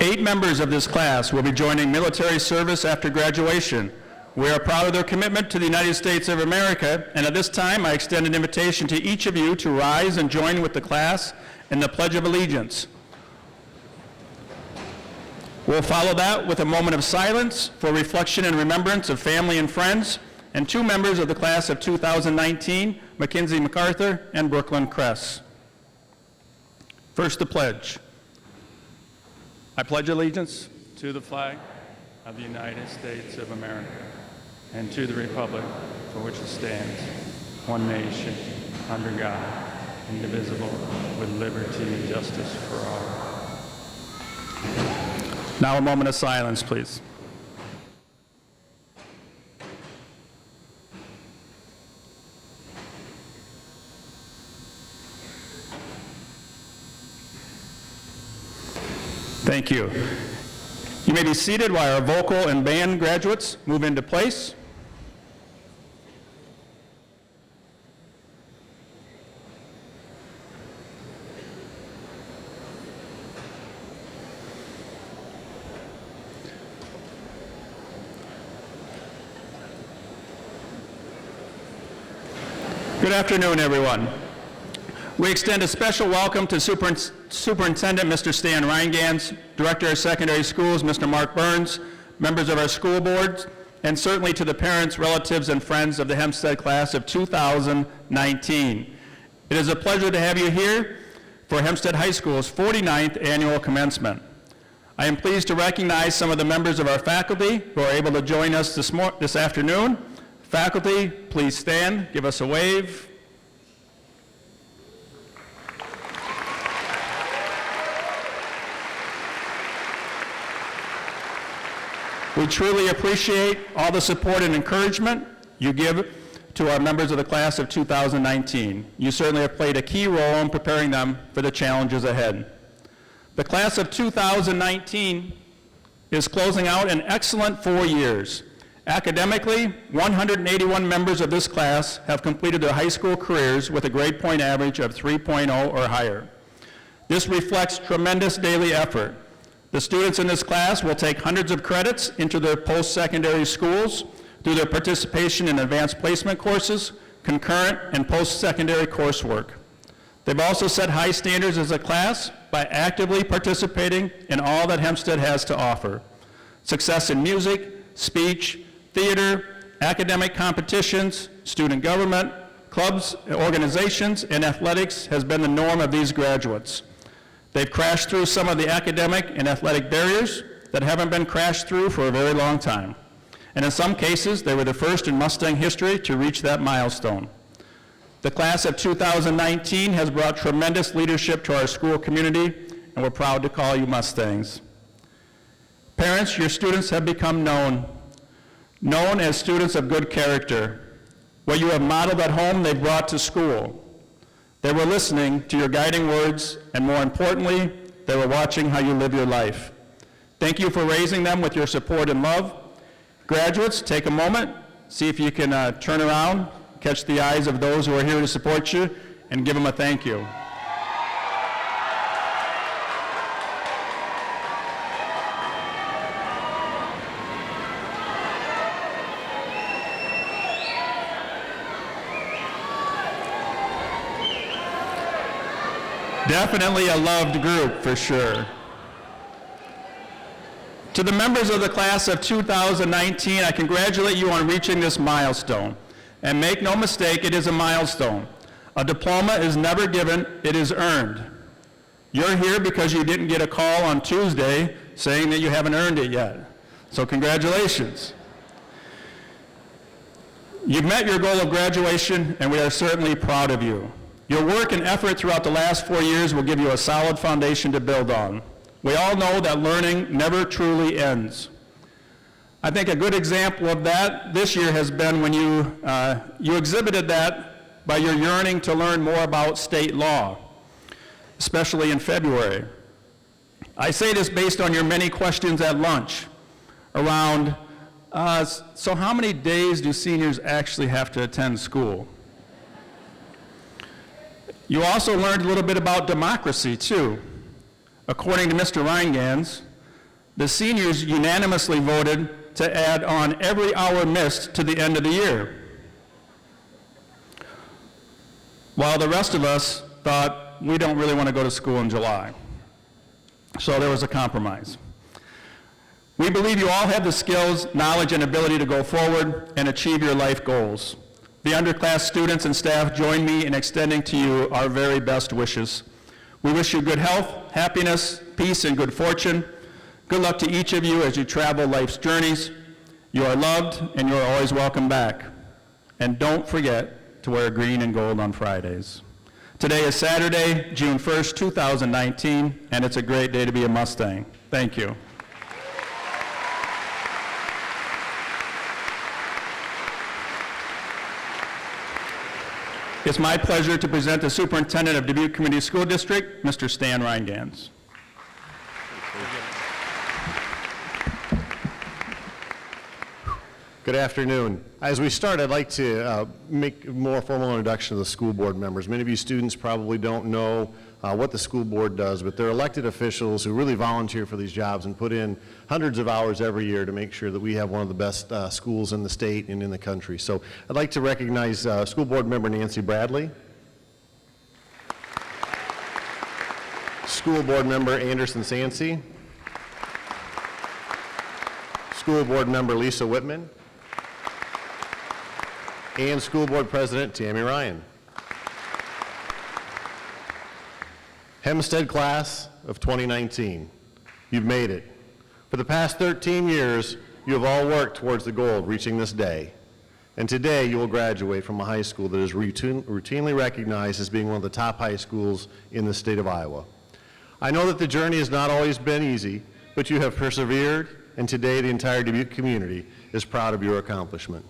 8 members of this class will be joining military service after graduation. We are proud of their commitment to the United States of America, and at this time I extend an invitation to each of you to rise and join with the class in the Pledge of Allegiance. We'll follow that with a moment of silence for reflection and remembrance of family and friends, and 2 members of the class of 2019, Mackenzie MacArthur and Brooklyn Kress. First, the pledge. I pledge allegiance to the flag of the United States of America and to the republic for which it stands, one nation, under God, indivisible, with liberty and justice for all. Now a moment of silence, please. Thank you. You may be seated while our vocal and band graduates move into place. Good afternoon, everyone. We extend a special welcome to Superintendent Mr. Stan Reingans, Director of Secondary Schools Mr. Mark Burns, members of our school board, and certainly to the parents, relatives, and friends of the Hempstead class of 2019. It is a pleasure to have you here for Hempstead High School's 49th annual commencement. I am pleased to recognize some of the members of our faculty who are able to join us this afternoon. Faculty, please stand, give us a wave. We truly appreciate all the support and encouragement you give to our members of the class of 2019. You certainly have played a key role in preparing them for the challenges ahead. The class of 2019 is closing out an excellent 4 years. Academically, 181 members of this class have completed their high school careers with a grade point average of 3.0 or higher. This reflects tremendous daily effort. The students in this class will take hundreds of credits into their post-secondary schools through their participation in advanced placement courses, concurrent and post-secondary coursework. They've also set high standards as a class by actively participating in all that Hempstead has to offer. Success in music, speech, theater, academic competitions, student government, clubs, organizations, and athletics has been the norm of these graduates. They've crashed through some of the academic and athletic barriers that haven't been crashed through for a very long time. And in some cases, they were the first in Mustang history to reach that milestone. The class of 2019 has brought tremendous leadership to our school community, and we're proud to call you Mustangs. Parents, your students have become known as students of good character. What you have modeled at home, they've brought to school. They were listening to your guiding words, and more importantly, they were watching how you live your life. Thank you for raising them with your support and love. Graduates, take a moment, see if you can turn around, catch the eyes of those who are here to support you, and give them a thank you. Definitely a loved group, for sure. To the members of the class of 2019, I congratulate you on reaching this milestone. And make no mistake, it is a milestone. A diploma is never given, it is earned. You're here because you didn't get a call on Tuesday saying that you haven't earned it yet. So congratulations. You've met your goal of graduation, and we are certainly proud of you. Your work and effort throughout the last 4 years will give you a solid foundation to build on. We all know that learning never truly ends. I think a good example of that this year has been when you exhibited that by your yearning to learn more about state law, especially in February. I say this based on your many questions at lunch around, so how many days do seniors actually have to attend school? You also learned a little bit about democracy, too. According to Mr. Reingans, The seniors unanimously voted to add on every hour missed to the end of the year, while the rest of us thought we don't really want to go to school in July. So there was a compromise. We believe you all have the skills, knowledge, and ability to go forward and achieve your life goals. The underclass students and staff join me in extending to you our very best wishes. We wish you good health, happiness, peace, and good fortune. Good luck to each of you as you travel life's journeys. You are loved, and you are always welcome back. And don't forget to wear green and gold on Fridays. Today is Saturday, June 1st, 2019, and it's a great day to be a Mustang. Thank you. It's my pleasure to present the Superintendent of Dubuque Community School District, Mr. Stan Reingans. Good afternoon. As we start, I'd like to make a more formal introduction to the school board members. Many of you students probably don't know what the school board does, but they're elected officials who really volunteer for these jobs and put in hundreds of hours every year to make sure that we have one of the best schools in the state and in the country. So I'd like to recognize school board member Nancy Bradley, school board member Anderson Sansi, school board member Lisa Whitman, and School Board President Tammy Ryan. Hempstead class of 2019, you've made it. For the past 13 years, you have all worked towards the goal of reaching this day. And today you will graduate from a high school that is routinely recognized as being one of the top high schools in the state of Iowa. I know that the journey has not always been easy, but you have persevered, and today the entire Dubuque community is proud of your accomplishment.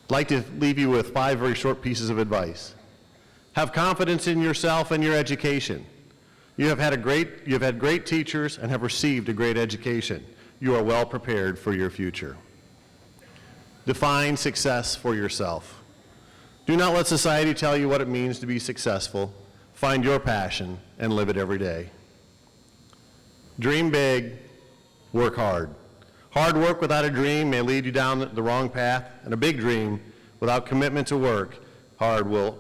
I'd like to leave you with 5 very short pieces of advice. Have confidence in yourself and your education. You have had great teachers and have received a great education. You are well prepared for your future. Define success for yourself. Do not let society tell you what it means to be successful. Find your passion and live it every day. Dream big, work hard. Hard work without a dream may lead you down the wrong path, and a big dream without commitment to work hard will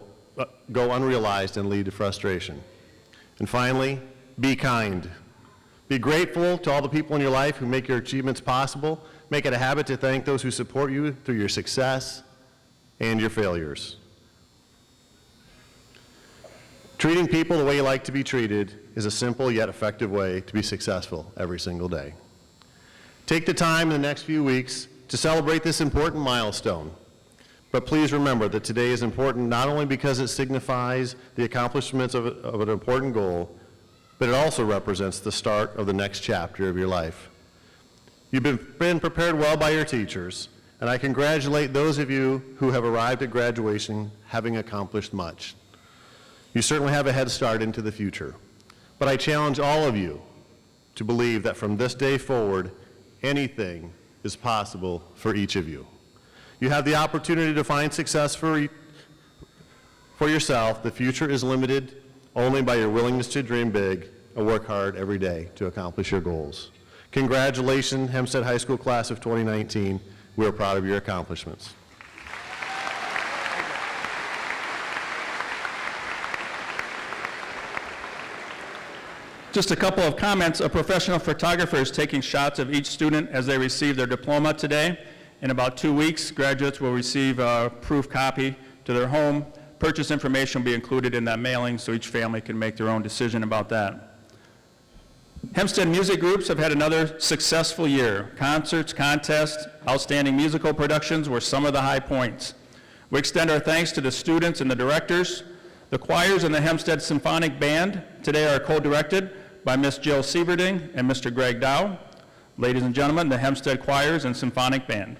go unrealized and lead to frustration. And finally, be kind. Be grateful to all the people in your life who make your achievements possible. Make it a habit to thank those who support you through your success and your failures. Treating people the way you like to be treated is a simple yet effective way to be successful every single day. Take the time in the next few weeks to celebrate this important milestone. But please remember that today is important not only because it signifies the accomplishments of an important goal, but it also represents the start of the next chapter of your life. You've been prepared well by your teachers, and I congratulate those of you who have arrived at graduation having accomplished much. You certainly have a head start into the future. But I challenge all of you to believe that from this day forward, anything is possible for each of you. You have the opportunity to find success for yourself. The future is limited only by your willingness to dream big and work hard every day to accomplish your goals. Congratulations, Hempstead High School class of 2019. We are proud of your accomplishments. Just a couple of comments. A professional photographer is taking shots of each student as they receive their diploma today. In about 2 weeks, graduates will receive a proof copy to their home. Purchase information will be included in that mailing so each family can make their own decision about that. Hempstead music groups have had another successful year. Concerts, contests, outstanding musical productions were some of the high points. We extend our thanks to the students and the directors. The choirs and the Hempstead Symphonic Band today are co-directed by Miss Jill Sieverding and Mr. Greg Dow. Ladies and gentlemen, the Hempstead Choirs and Symphonic Band.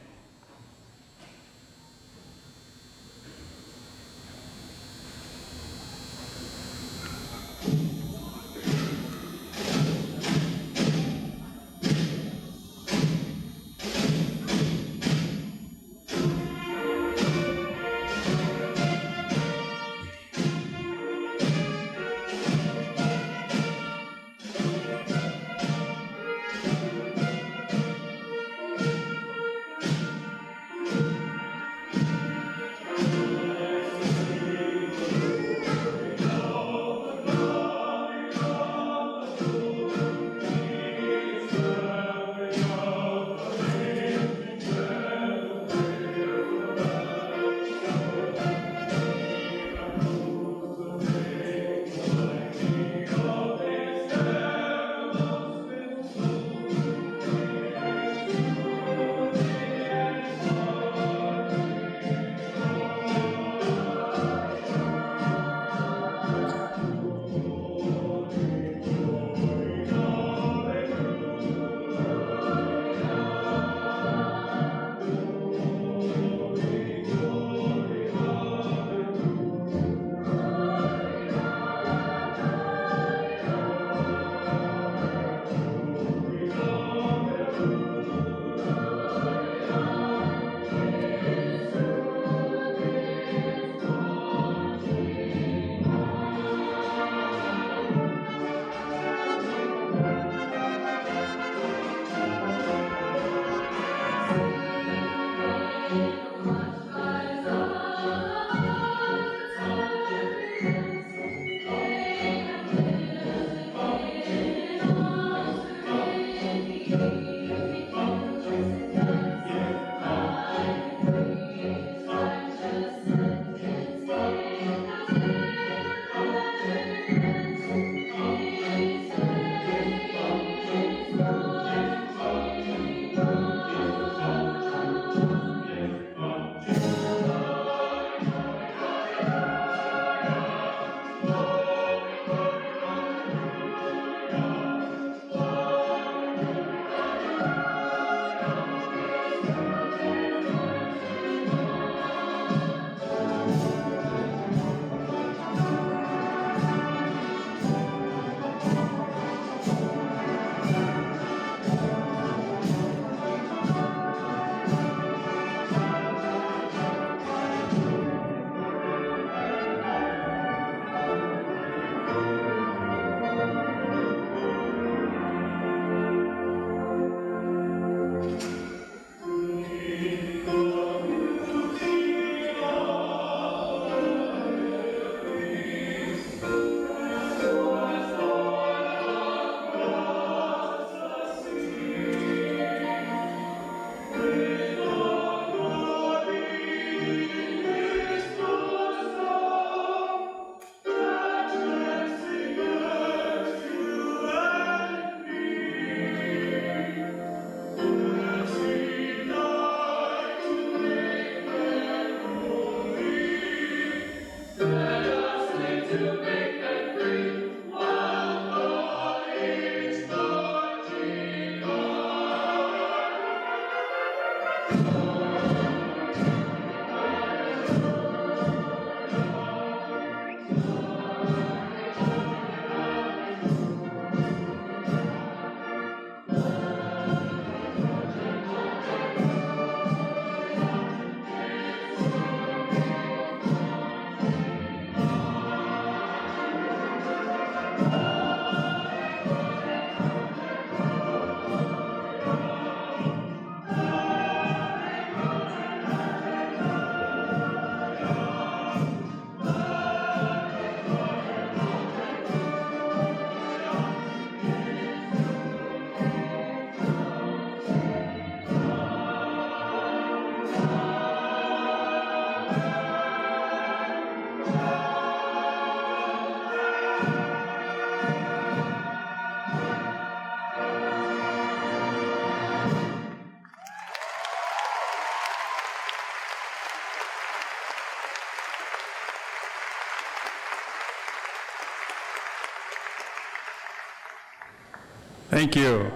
Thank you.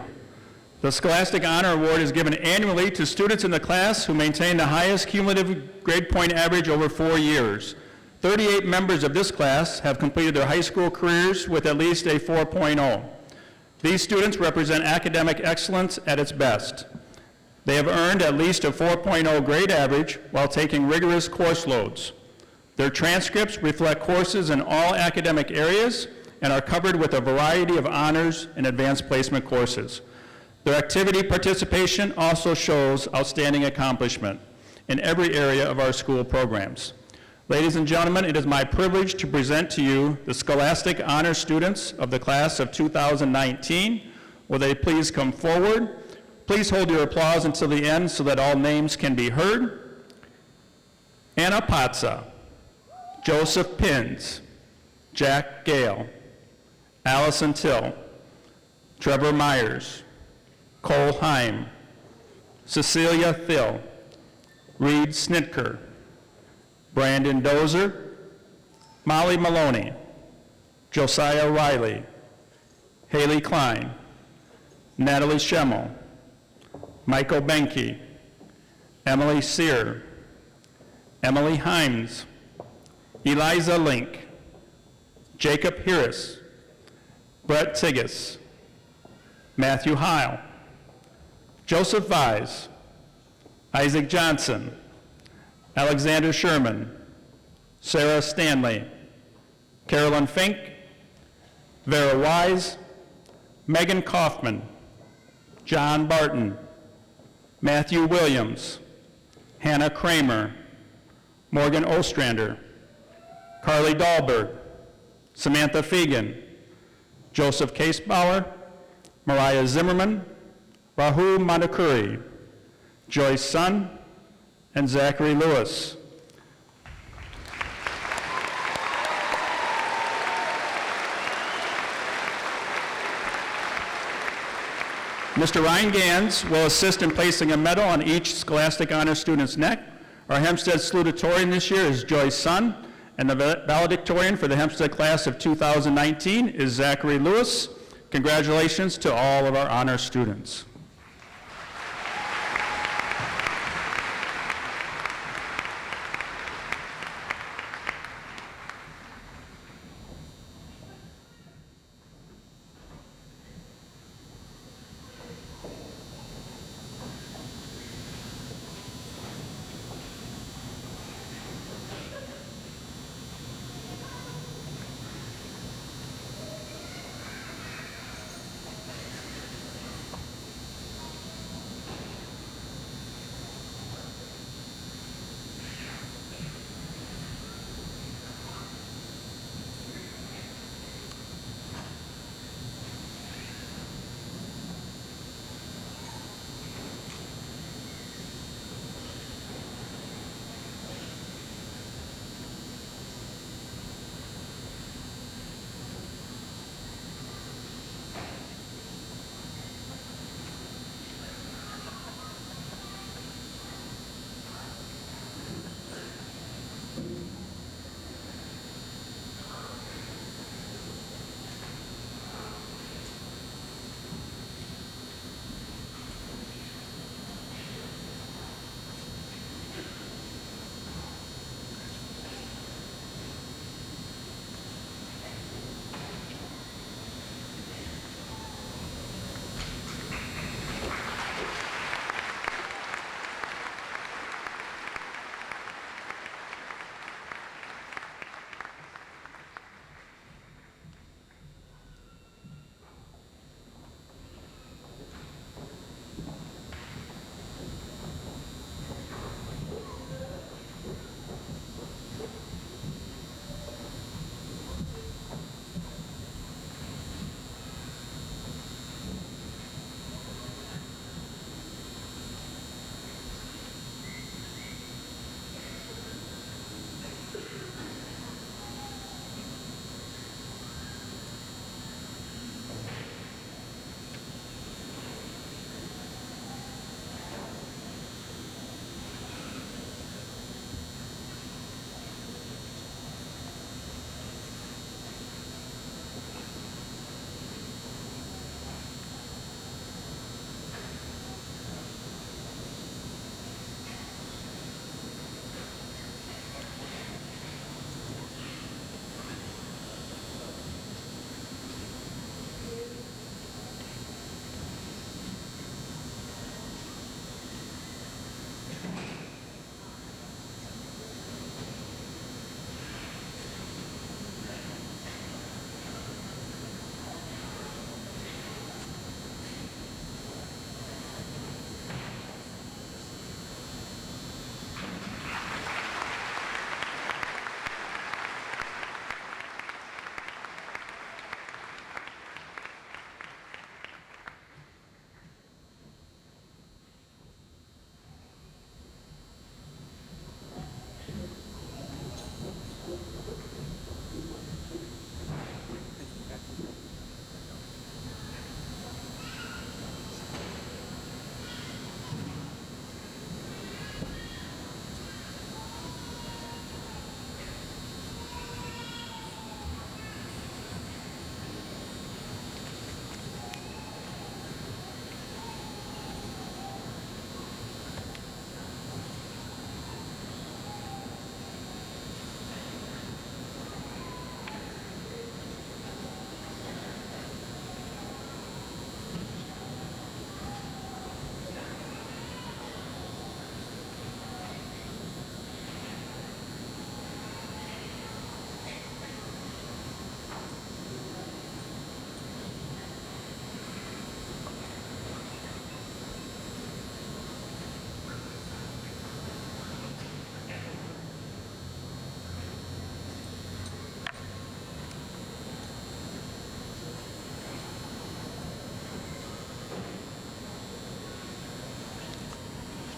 The Scholastic Honor Award is given annually to students in the class who maintain the highest cumulative grade point average over 4 years. 38 members of this class have completed their high school careers with at least a 4.0. These students represent academic excellence at its best. They have earned at least a 4.0 grade average while taking rigorous course loads. Their transcripts reflect courses in all academic areas and are covered with a variety of honors and advanced placement courses. Their activity participation also shows outstanding accomplishment in every area of our school programs. Ladies and gentlemen, it is my privilege to present to you the Scholastic Honor students of the class of 2019. Will they please come forward? Please hold your applause until the end so that all names can be heard. Anna Patza, Joseph Pins, Jack Gale, Allison Till, Trevor Myers, Cole Heim, Cecilia Thill, Reed Snitker, Brandon Dozer, Molly Maloney, Josiah Riley, Haley Klein, Natalie Schemmel, Michael Benke, Emily Sear, Emily Himes, Eliza Link, Jacob Harris, Brett Tigas, Matthew Heil, Joseph Vise, Isaac Johnson, Alexander Sherman, Sarah Stanley, Carolyn Fink, Vera Wise, Megan Kaufman, John Barton, Matthew Williams, Hannah Kramer, Morgan Ostrander, Carly Dahlberg, Samantha Fegan, Joseph Casebauer, Mariah Zimmerman, Rahul Mandakuri, Joyce Sun, and Zachary Lewis. Mr. Ryan Gans will assist in placing a medal on each Scholastic Honor student's neck. Our Hempstead salutatorian this year is Joyce Sun, and the valedictorian for the Hempstead class of 2019 is Zachary Lewis. Congratulations to all of our honor students.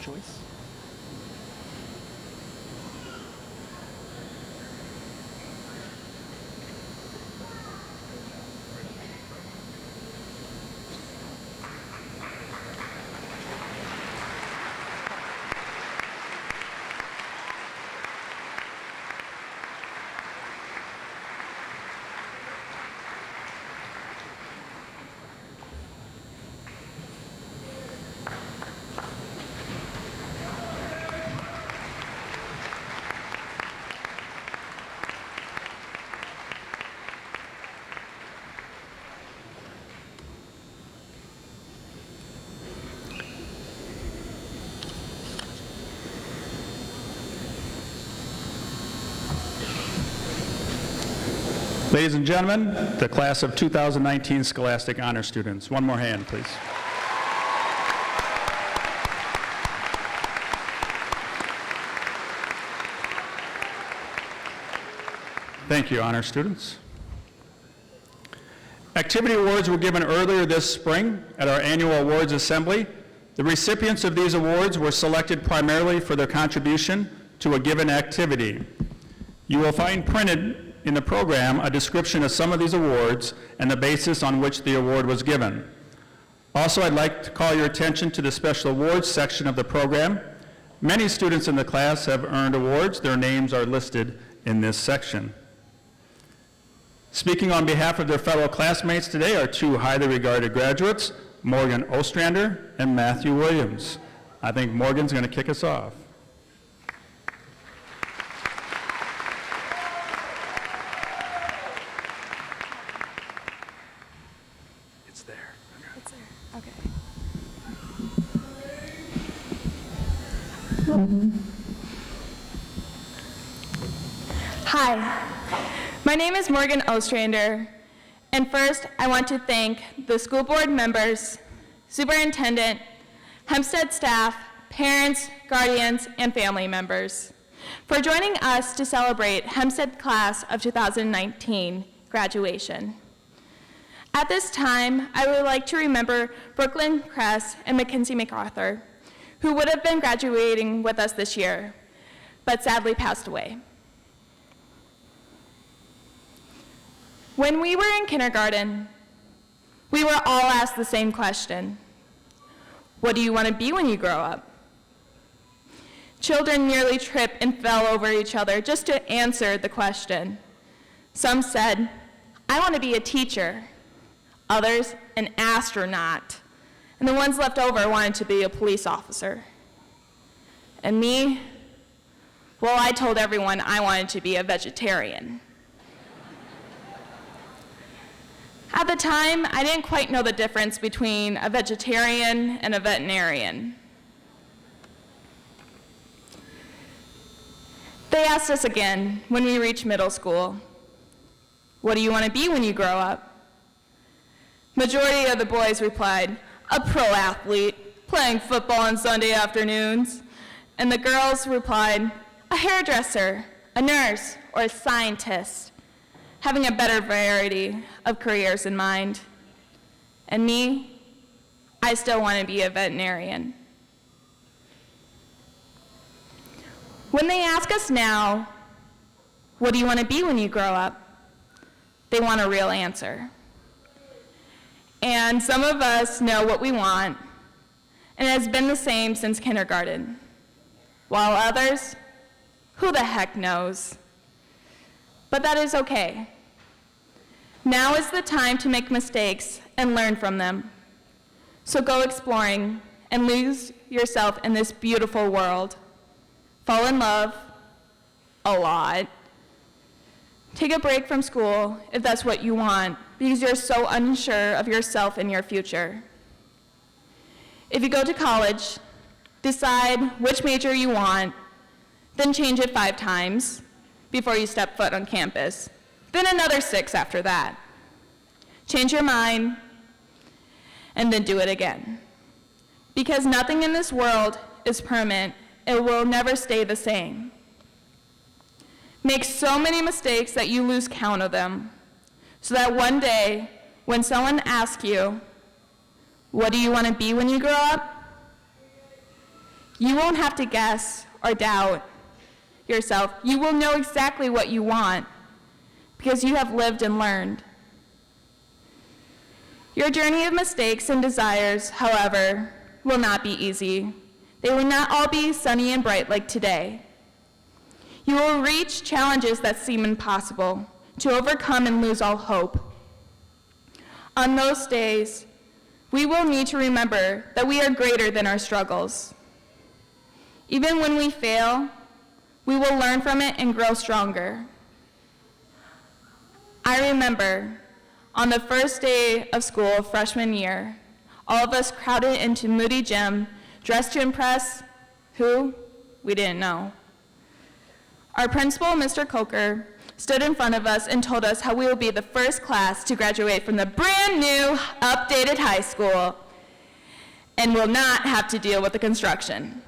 choice. Ladies and gentlemen, the class of 2019 Scholastic Honor students. One more hand, please. Thank you, honor students. Activity awards were given earlier this spring at our annual awards assembly. The recipients of these awards were selected primarily for their contribution to a given activity. You will find printed in the program a description of some of these awards and the basis on which the award was given. Also, I'd like to call your attention to the special awards section of the program. Many students in the class have earned awards. Their names are listed in this section. Speaking on behalf of their fellow classmates today are two highly regarded graduates, Morgan Ostrander and Matthew Williams. I think Morgan's going to kick us off. It's there. It's there. Okay. Hi, my name is Morgan Ostrander, and first I want to thank the school board members, superintendent, Hempstead staff, parents, guardians, and family members for joining us to celebrate Hempstead class of 2019 graduation. At this time, I would like to remember Brooklyn Kress and Mackenzie MacArthur, who would have been graduating with us this year, but sadly passed away. When we were in kindergarten, we were all asked the same question: what do you want to be when you grow up? Children nearly tripped and fell over each other just to answer the question. Some said, I want to be a teacher. Others, an astronaut. And the ones left over wanted to be a police officer. And me, well, I told everyone I wanted to be a vegetarian. At the time, I didn't quite know the difference between a vegetarian and a veterinarian. They asked us again when we reached middle school, what do you want to be when you grow up? Majority of the boys replied, a pro athlete, playing football on Sunday afternoons. And the girls replied, a hairdresser, a nurse, or a scientist, having a better variety of careers in mind. And me, I still want to be a veterinarian. When they ask us now, what do you want to be when you grow up? They want a real answer. And some of us know what we want, and it has been the same since kindergarten. While others, who the heck knows? But that is okay. Now is the time to make mistakes and learn from them. So go exploring and lose yourself in this beautiful world. Fall in love a lot. Take a break from school if that's what you want, because you're so unsure of yourself and your future. If you go to college, decide which major you want, then change it 5 times before you step foot on campus, then another 6 after that. Change your mind, and then do it again. Because nothing in this world is permanent, it will never stay the same. Make so many mistakes that you lose count of them, so that one day, when someone asks you, what do you want to be when you grow up? You won't have to guess or doubt yourself. You will know exactly what you want because you have lived and learned. Your journey of mistakes and desires, however, will not be easy. They will not all be sunny and bright like today. You will reach challenges that seem impossible, to overcome and lose all hope. On those days, we will need to remember that we are greater than our struggles. Even when we fail, we will learn from it and grow stronger. I remember on the first day of school, freshman year, all of us crowded into Moody Gym, dressed to impress who? We didn't know. Our principal, Mr. Coker, stood in front of us and told us how we will be the first class to graduate from the brand new, updated high school and will not have to deal with the construction.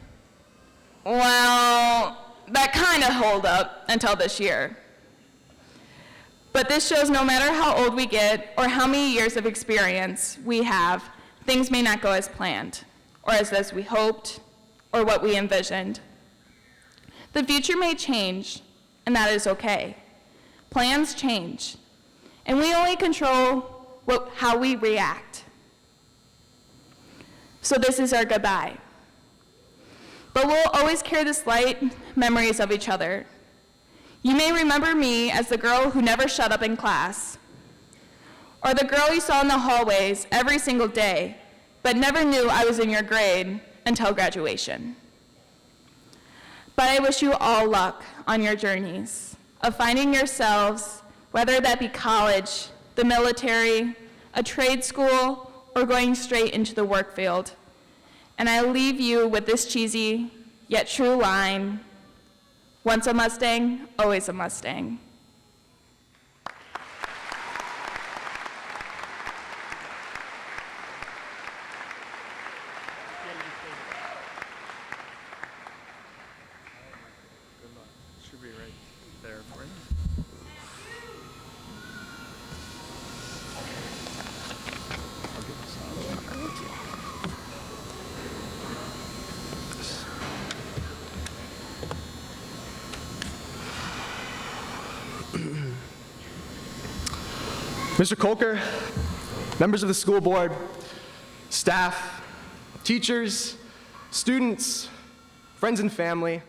Well, that kind of held up until this year. But this shows no matter how old we get or how many years of experience we have, things may not go as planned, or as we hoped, or what we envisioned. The future may change, and that is okay. Plans change, and we only control how we react. So this is our goodbye. But we'll always carry the slight memories of each other. You may remember me as the girl who never shut up in class, or the girl you saw in the hallways every single day, but never knew I was in your grade until graduation. But I wish you all luck on your journeys of finding yourselves, whether that be college, the military, a trade school, or going straight into the work field. And I leave you with this cheesy yet true line: once a Mustang, always a Mustang. Should be right there for you. Mr. Coker, members of the school board, staff, teachers, students, friends and family,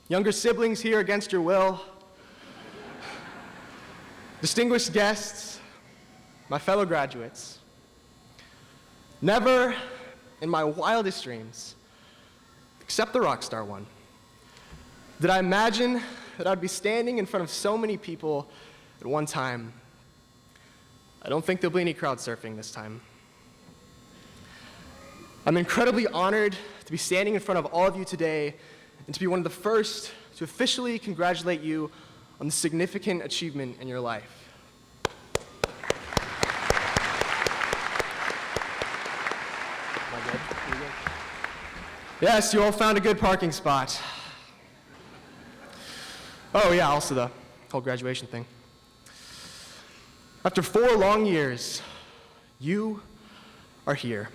younger siblings here against your will, distinguished guests, my fellow graduates. Never in my wildest dreams, except the rock star one, did I imagine that I'd be standing in front of so many people at one time. I don't think there'll be any crowd surfing this time. I'm incredibly honored to be standing in front of all of you today and to be one of the first to officially congratulate you on this significant achievement in your life. Yes, you all found a good parking spot. Oh yeah, also the whole graduation thing. After 4 long years, you are here.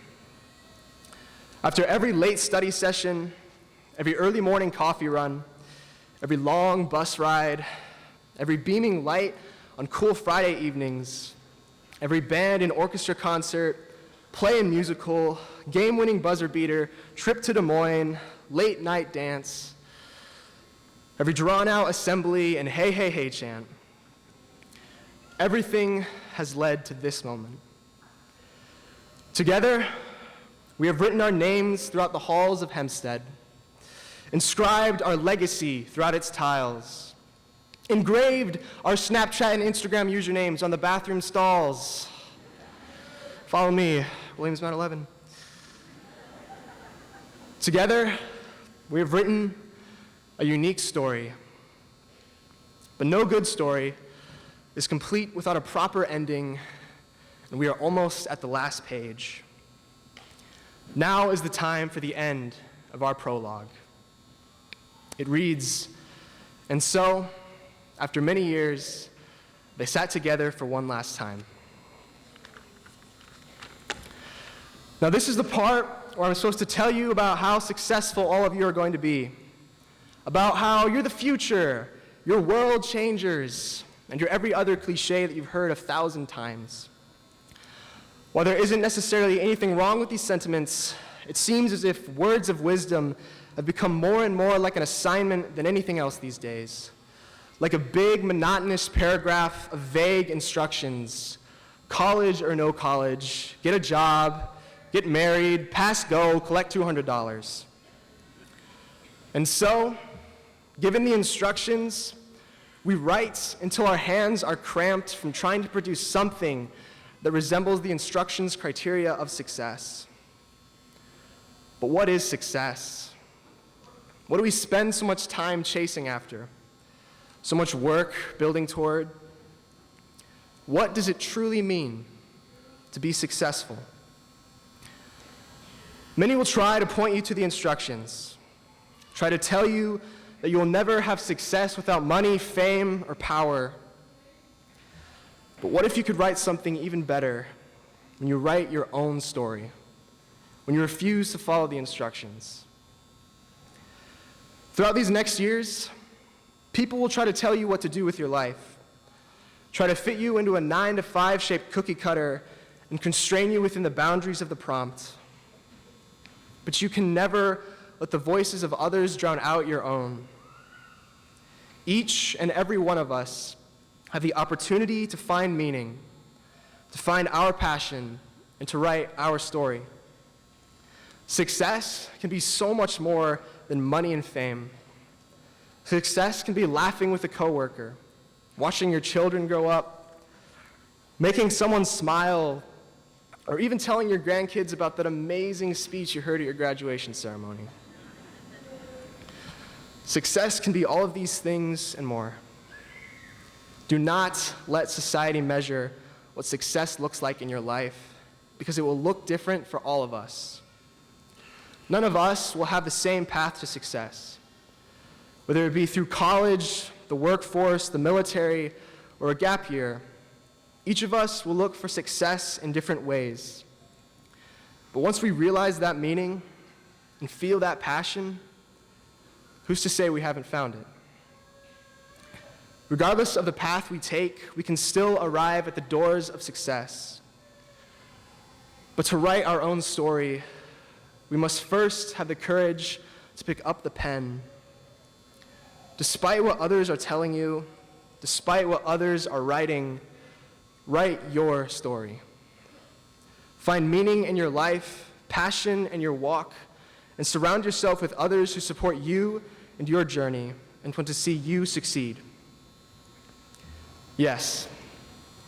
After every late study session, every early morning coffee run, every long bus ride, every beaming light on cool Friday evenings, every band and orchestra concert, play and musical, game-winning buzzer beater, trip to Des Moines, late night dance, every drawn-out assembly and hey, hey, hey chant. Everything has led to this moment. Together, we have written our names throughout the halls of Hempstead, inscribed our legacy throughout its tiles, engraved our Snapchat and Instagram usernames on the bathroom stalls. Follow me, Williams Mount 11. Together, we have written a unique story, but no good story is complete without a proper ending, and we are almost at the last page. Now is the time for the end of our prologue. It reads, "And so, after many years, they sat together for one last time." Now, this is the part where I'm supposed to tell you about how successful all of you are going to be, about how you're the future, you're world changers, and you're every other cliche that you've heard 1,000 times. While there isn't necessarily anything wrong with these sentiments, it seems as if words of wisdom have become more and more like an assignment than anything else these days. Like a big, monotonous paragraph of vague instructions. College or no college, get a job, get married, pass go, collect $200. And so, given the instructions, we write until our hands are cramped from trying to produce something that resembles the instructions' criteria of success. But what is success? What do we spend so much time chasing after? So much work building toward? What does it truly mean to be successful? Many will try to point you to the instructions, try to tell you that you will never have success without money, fame, or power. But what if you could write something even better when you write your own story, when you refuse to follow the instructions? Throughout these next years, people will try to tell you what to do with your life, try to fit you into a 9-to-5 shaped cookie cutter and constrain you within the boundaries of the prompt. But you can never let the voices of others drown out your own. Each and every one of us have the opportunity to find meaning, to find our passion, and to write our story. Success can be so much more than money and fame. Success can be laughing with a coworker, watching your children grow up, making someone smile, or even telling your grandkids about that amazing speech you heard at your graduation ceremony. Success can be all of these things and more. Do not let society measure what success looks like in your life, because it will look different for all of us. None of us will have the same path to success, whether it be through college, the workforce, the military, or a gap year. Each of us will look for success in different ways. But once we realize that meaning and feel that passion, who's to say we haven't found it? Regardless of the path we take, we can still arrive at the doors of success. But to write our own story, we must first have the courage to pick up the pen. Despite what others are telling you, despite what others are writing, write your story. Find meaning in your life, passion in your walk, and surround yourself with others who support you and your journey and want to see you succeed. Yes,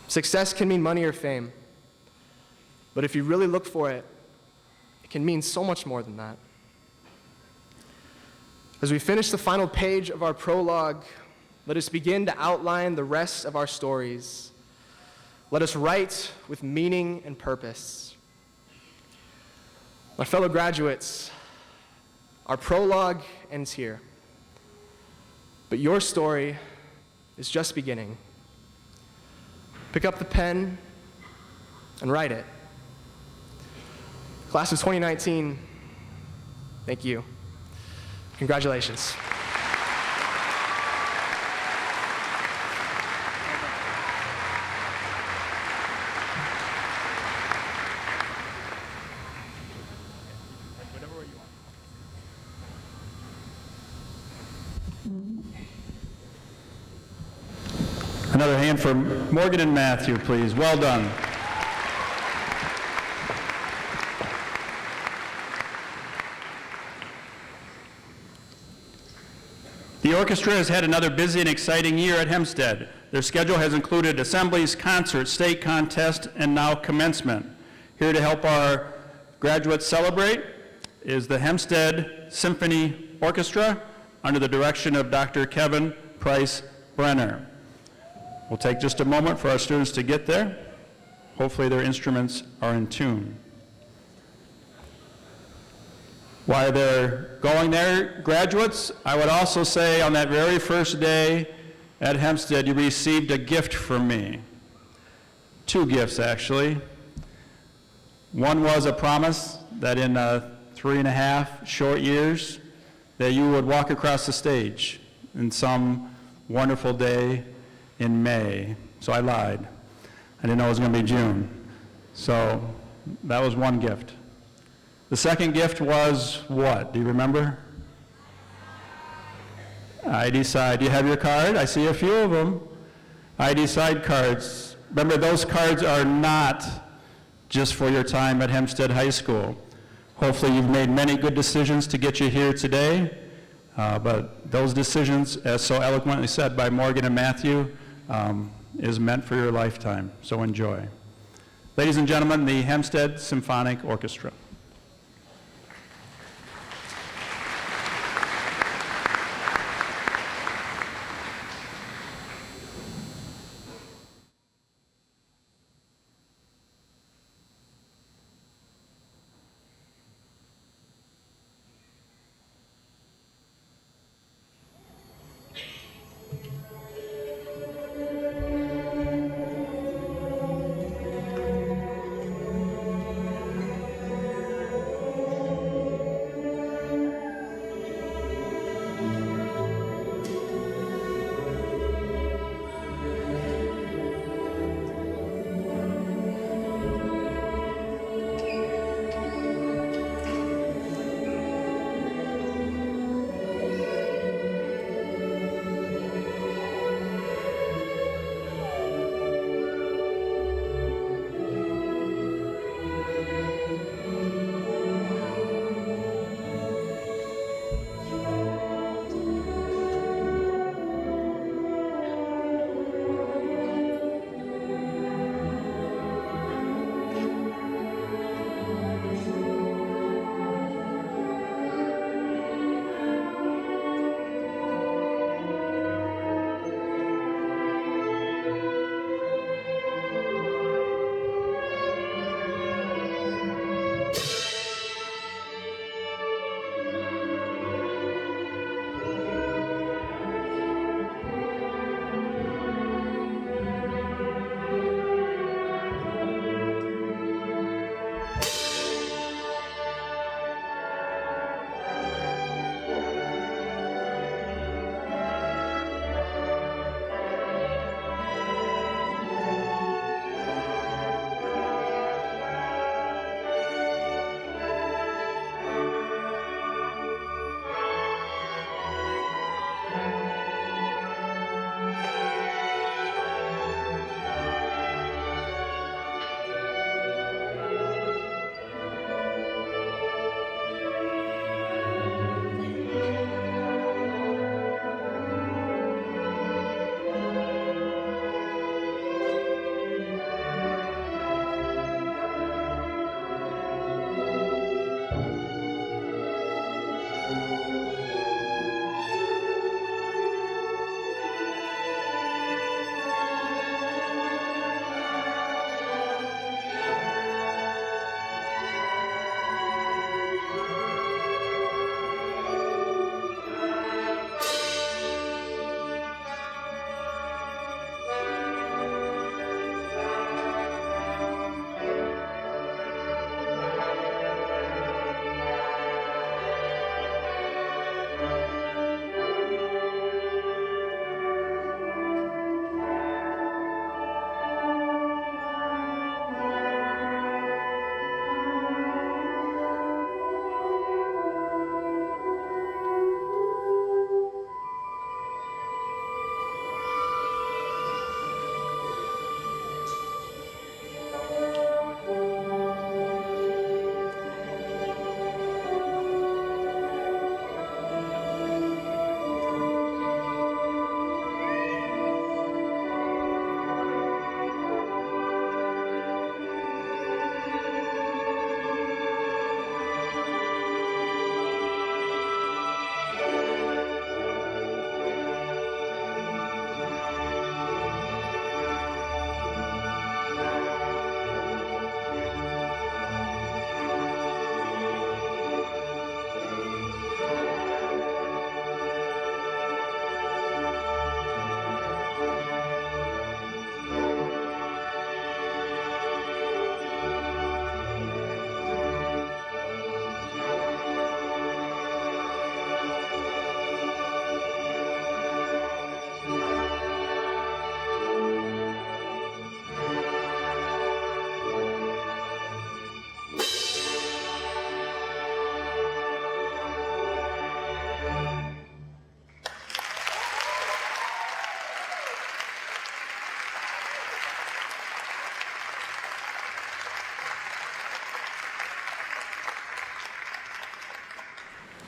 success can mean money or fame, but if you really look for it, it can mean so much more than that. As we finish the final page of our prologue, let us begin to outline the rest of our stories. Let us write with meaning and purpose. My fellow graduates, our prologue ends here, but your story is just beginning. Pick up the pen and write it. Class of 2019, thank you. Congratulations. Another hand for Morgan and Matthew, please. Well done. The orchestra has had another busy and exciting year at Hempstead. Their schedule has included assemblies, concerts, state contest, and now commencement. Here to help our graduates celebrate is the Hempstead Symphony Orchestra under the direction of Dr. Kevin Price Brenner. We'll take just a moment for our students to get there. Hopefully their instruments are in tune. While they're going there, graduates, I would also say on that very first day at Hempstead, you received a gift from me. 2 gifts, actually. One was a promise that in 3.5 short years, that you would walk across the stage in some wonderful day in May. So I lied. I didn't know it was going to be June. So that was one gift. The second gift was what? Do you remember? ID side. Do you have your card? I see a few of them. ID side cards. Remember, those cards are not just for your time at Hempstead High School. Hopefully you've made many good decisions to get you here today, but those decisions, as so eloquently said by Morgan and Matthew, is meant for your lifetime, so enjoy. Ladies and gentlemen, the Hempstead Symphonic Orchestra.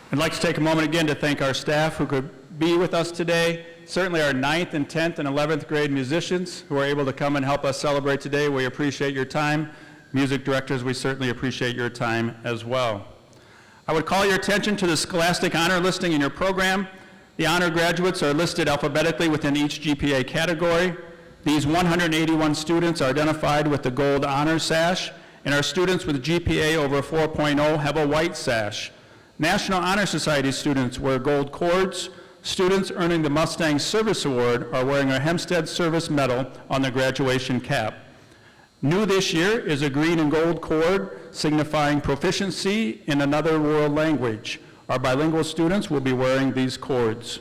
I'd like to take a moment again to thank our staff who could be with us today, certainly our 9th and 10th and 11th grade musicians who are able to come and help us celebrate today. We appreciate your time. Music directors, we certainly appreciate your time as well. I would call your attention to the Scholastic Honor listing in your program. The honor graduates are listed alphabetically within each GPA category. These 181 students are identified with the gold honor sash, and our students with GPA over 4.0 have a white sash. National Honor Society students wear gold cords. Students earning the Mustang Service Award are wearing a Hempstead Service Medal on their graduation cap. New this year is a green and gold cord signifying proficiency in another world language. Our bilingual students will be wearing these cords.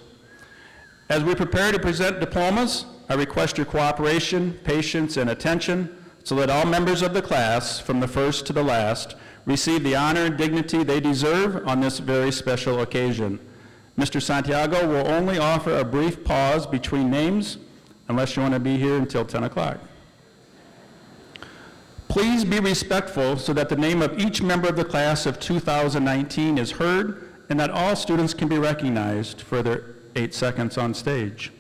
As we prepare to present diplomas, I request your cooperation, patience, and attention so that all members of the class, from the first to the last, receive the honor and dignity they deserve on this very special occasion. Mr. Santiago will only offer a brief pause between names unless you want to be here until 10 o'clock. Please be respectful so that the name of each member of the class of 2019 is heard and that all students can be recognized for their 8 seconds on stage.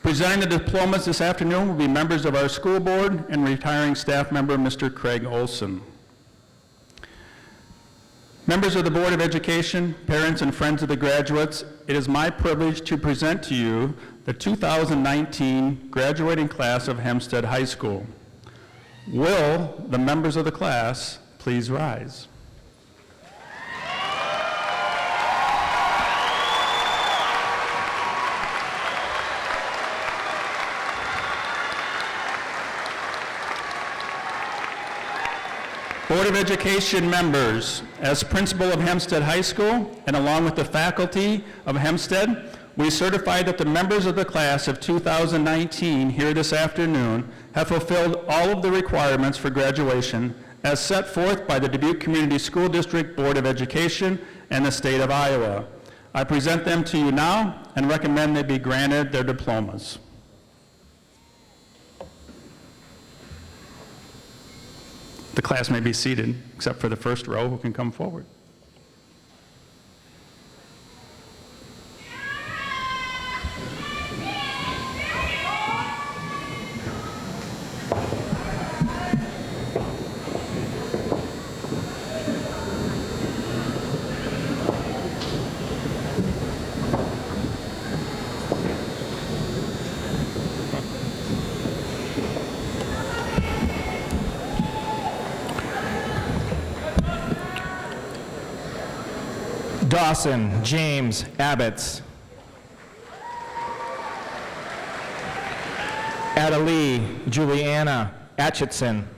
Presenting the diplomas this afternoon will be members of our school board and retiring staff member, Mr. Craig Olson. Members of the Board of Education, parents, and friends of the graduates, it is my privilege to present to you the 2019 graduating class of Hempstead High School. Will the members of the class please rise? Board of Education members, as principal of Hempstead High School and along with the faculty of Hempstead, we certify that the members of the class of 2019 here this afternoon have fulfilled all of the requirements for graduation as set forth by the Dubuque Community School District Board of Education and the state of Iowa. I present them to you now and recommend they be granted their diplomas. The class may be seated, except for the first row who can come forward. Dawson James Abbots. Adelie Juliana Atchison.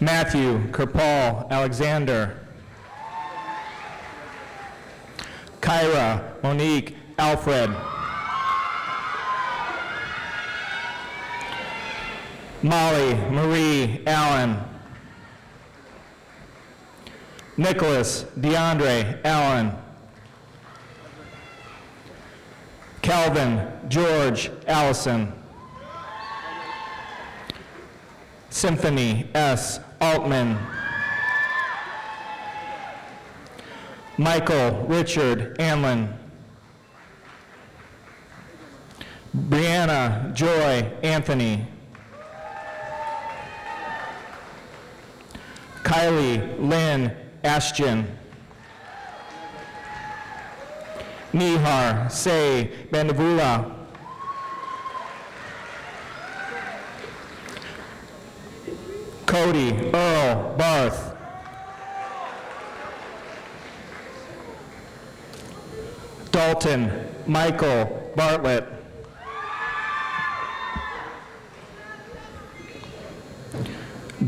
Matthew Kerpaul Alexander. Kyra Monique Alfred. Molly Marie Allen. Nicholas DeAndre Allen. Calvin George Allison. Symphony S. Altman. Michael Richard Anlin. Brianna Joy Anthony. Kylie Lynn Ashton. Nihar Say Bandavula. Cody Earl Barth. Dalton Michael Bartlett.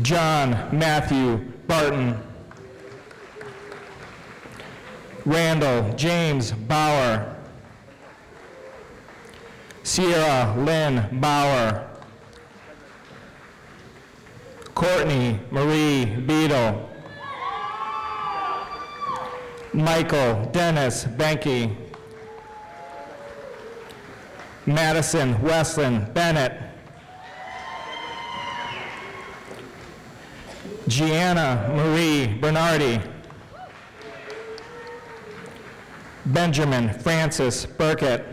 John Matthew Barton. Randall James Bauer. Sierra Lynn Bauer. Courtney Marie Beadle. Michael Dennis Benke. Madison Westlin Bennett. Gianna Marie Bernardi. Benjamin Francis Burkett.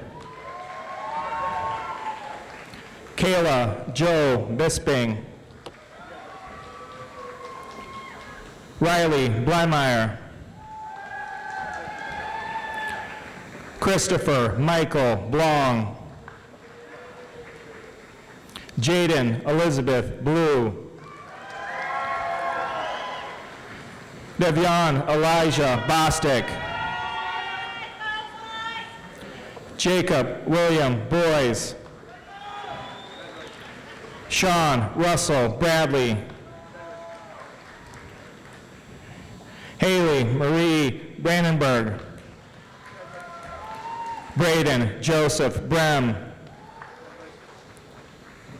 Kayla Joe Bisping. Riley Blymeyer. Christopher Michael Blong. Jaden Elizabeth Blue. Devion Elijah Bostic. Jacob William Boys. Sean Russell Bradley. Haley Marie Brandenburg. Braden Joseph Brem.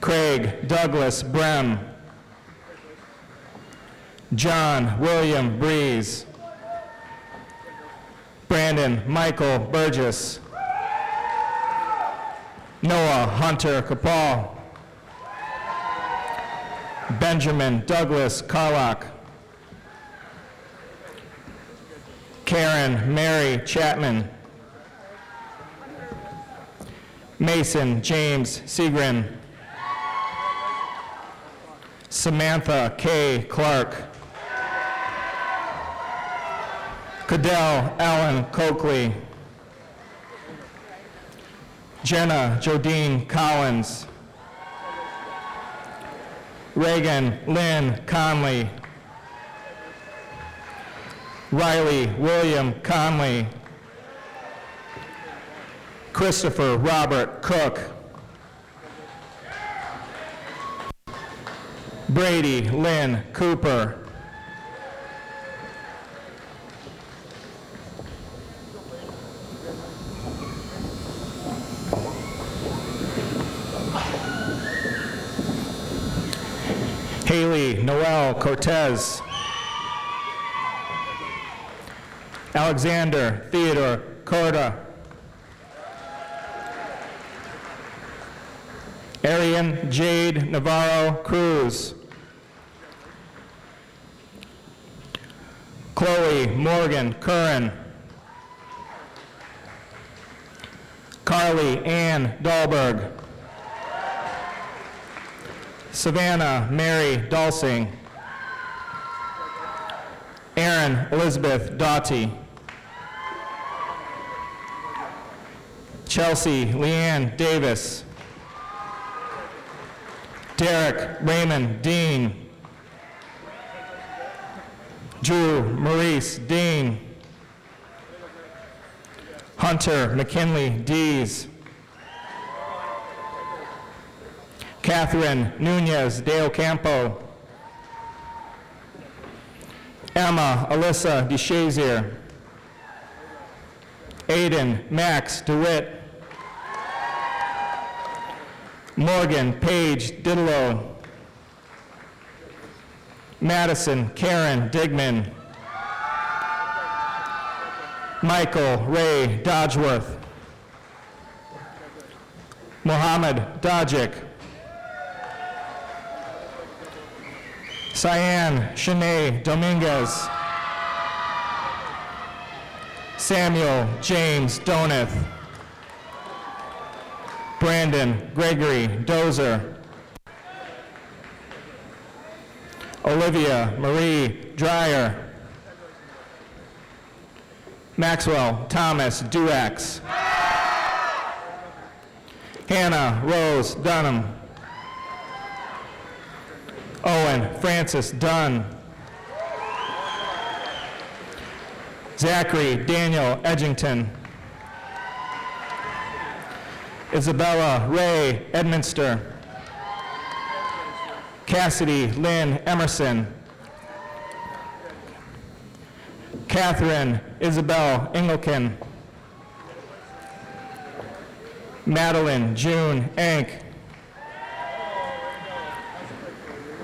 Craig Douglas Brem. John William Breeze. Brandon Michael Burgess. Noah Hunter Capal. Benjamin Douglas Carlock. Karen Mary Chapman. Mason James Segrin. Samantha K. Clark. Cadell Allen Coakley. Jenna Jodine Collins. Reagan Lynn Conley. Riley William Conley. Christopher Robert Cook. Brady Lynn Cooper. Haley Noel Cortez. Alexander Theodore Corda. Arian Jade Navarro Cruz. Chloe Morgan Curran. Carly Ann Dahlberg. Savannah Mary Dalsing. Erin Elizabeth Doughty. Chelsea Leanne Davis. Derek Raymond Dean. Drew Maurice Dean. Hunter McKinley Dees. Catherine Nunez de Ocampo. Emma Alyssa DeShazier. Aiden Max DeWitt. Morgan Paige Didelot. Madison Karen Digman. Michael Ray Dodgeworth. Mohammed Dojic. Cyan Shanae Dominguez. Samuel James Doneth. Brandon Gregory Dozer. Olivia Marie Dreyer. Maxwell Thomas Duax. Hannah Rose Dunham. Owen Francis Dunn. Zachary Daniel Edgington. Isabella Ray Edminster. Cassidy Lynn Emerson. Catherine Isabel Engelken. Madeline June Ank.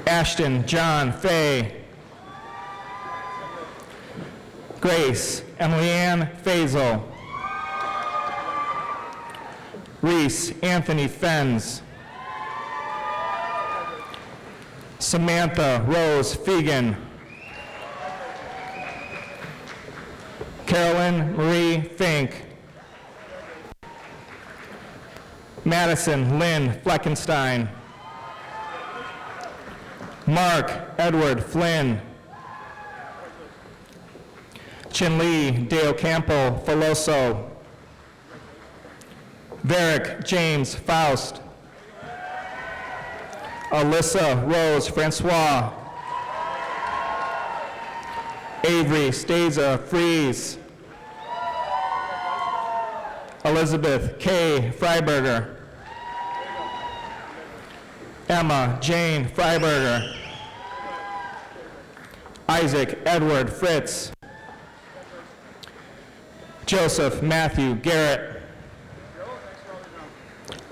Ashton John Fay. Grace Emily-Ann Faisal. Reese Anthony Fenns. Samantha Rose Fegan. Carolyn Marie Fink. Madison Lynn Fleckenstein. Mark Edward Flynn. Chinlee De Ocampo Filoso. Varick James Faust. Alyssa Rose Francois. Avery Staza Fries. Elizabeth K. Freiberger. Emma Jane Freiberger. Isaac Edward Fritz. Joseph Matthew Garrett.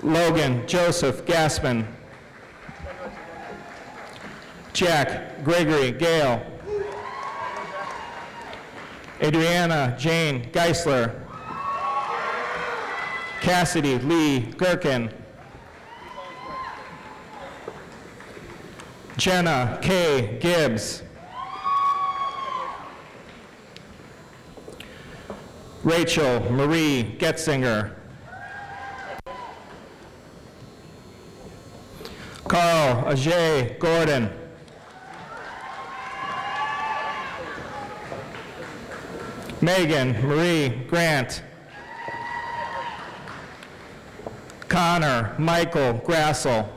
Logan Joseph Gassman. Jack Gregory Gale. Adriana Jane Geisler. Cassidy Lee Gherkin. Jenna K. Gibbs. Rachel Marie Getzinger. Carl Ajay Gordon. Megan Marie Grant. Connor Michael Grassel.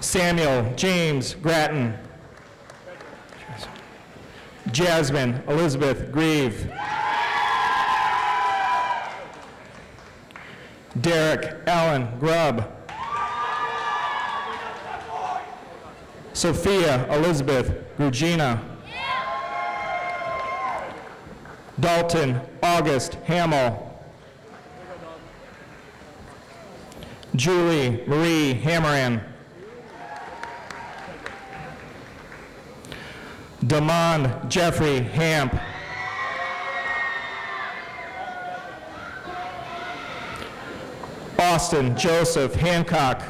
Samuel James Grattan. Jasmine Elizabeth Grieve. Derek Allen Grubb. Sophia Elizabeth Grugina. Dalton August Hamill. Julie Marie Hammeran. Damond Jeffrey Hamp. Austin Joseph Hancock.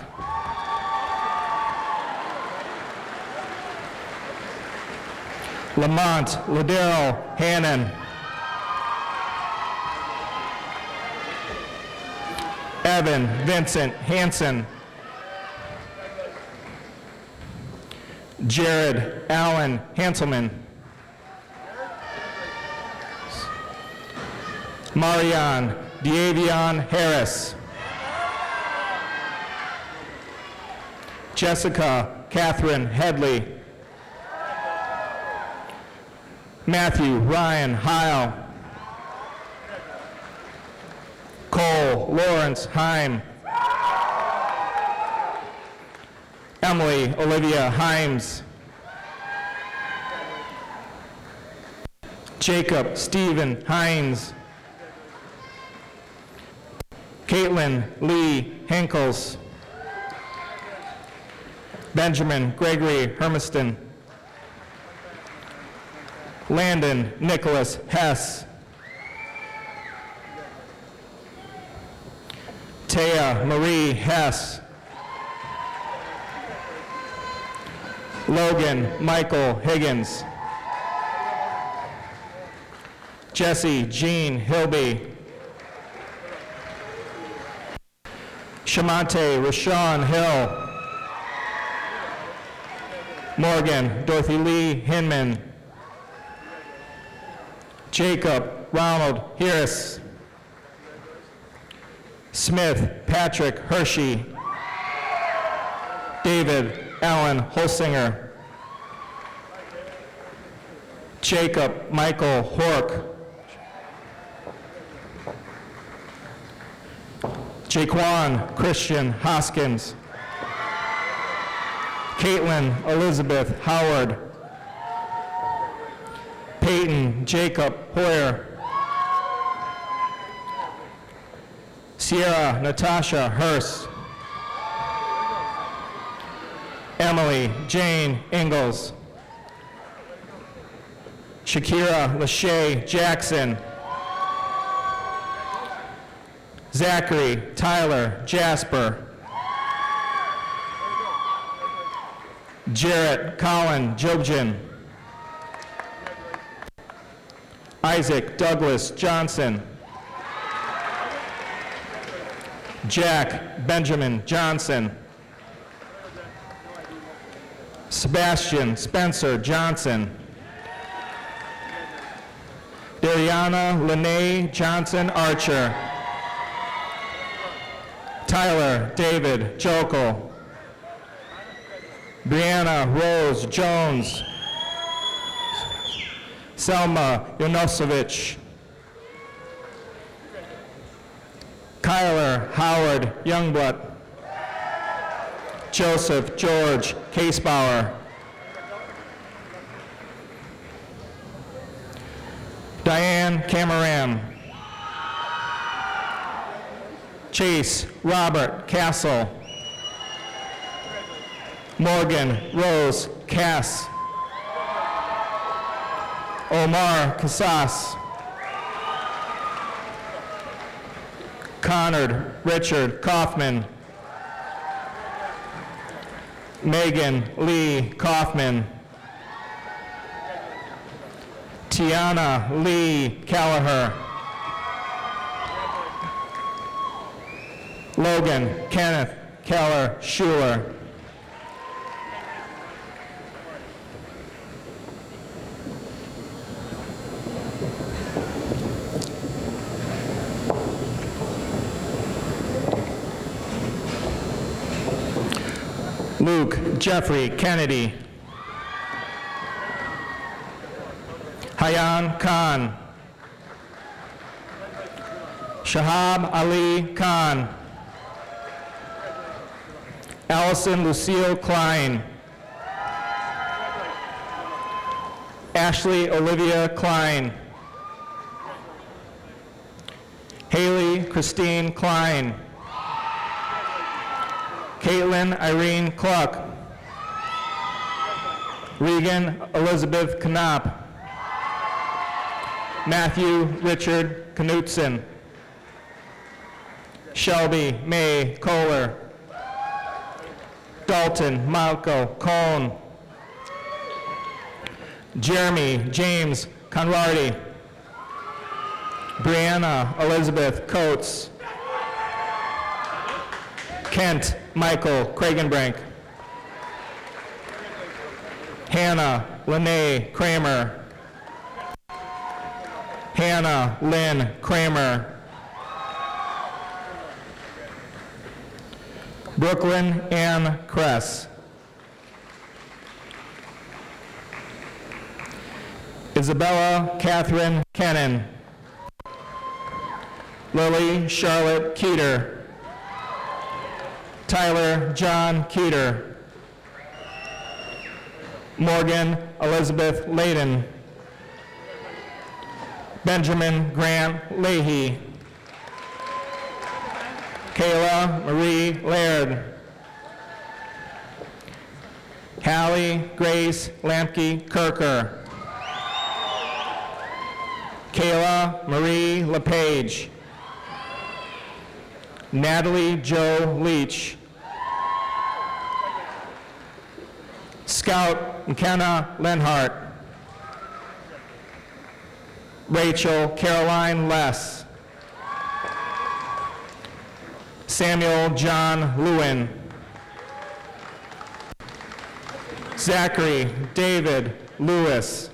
Lamont Ladero Hannon. Evan Vincent Hansen. Jared Allen Hanselman. Marianne Diavion Harris. Jessica Catherine Headley. Matthew Ryan Heil. Cole Lawrence Heim. Emily Olivia Himes. Jacob Stephen Hines. Caitlin Lee Henkels. Benjamin Gregory Hermiston. Landon Nicholas Hess. Taya Marie Hess. Logan Michael Higgins. Jesse Jean Hilby. Shamante Rashawn Hill. Morgan Dorothy Lee Hinman. Jacob Ronald Harris. Smith Patrick Hershey. David Allen Holsinger. Jacob Michael Hork. Jaquan Christian Hoskins. Caitlin Elizabeth Howard. Peyton Jacob Hoyer. Sierra Natasha Hurst. Emily Jane Ingalls. Shakira Lachey Jackson. Zachary Tyler Jasper. Jarrett Colin Jobjan. Isaac Douglas Johnson. Jack Benjamin Johnson. Sebastian Spencer Johnson. Dariana Lene Johnson Archer. Tyler David Jokel. Brianna Rose Jones. Selma Yonosevich. Kyler Howard Youngblood. Joseph George Casebauer. Diane Cameron. Chase Robert Castle. Morgan Rose Cass. Omar Casas. Connard Richard Kaufman. Megan Lee Kaufman. Tiana Lee Callagher. Logan Kenneth Keller Schuler. Luke Jeffrey Kennedy. Hayan Khan. Shahab Ali Khan. Allison Lucille Klein. Ashley Olivia Klein. Haley Christine Klein. Caitlin Irene Cluck. Regan Elizabeth Knopp. Matthew Richard Knutson. Shelby May Kohler. Dalton Malco Cohn. Jeremy James Conradi. Brianna Elizabeth Coates. Kent Michael Kragenbrink. Hannah Lene Kramer. Hannah Lynn Kramer. Brooklyn Ann Kress. Isabella Catherine Kennan. Lily Charlotte Keeter. Tyler John Keeter. Morgan Elizabeth Layden. Benjamin Grant Leahy. Kayla Marie Laird. Hallie Grace Lamke Kirker. Kayla Marie LePage. Natalie Jo Leach. Scout McKenna Lenhart. Rachel Caroline Less. Samuel John Lewin. Zachary David Lewis.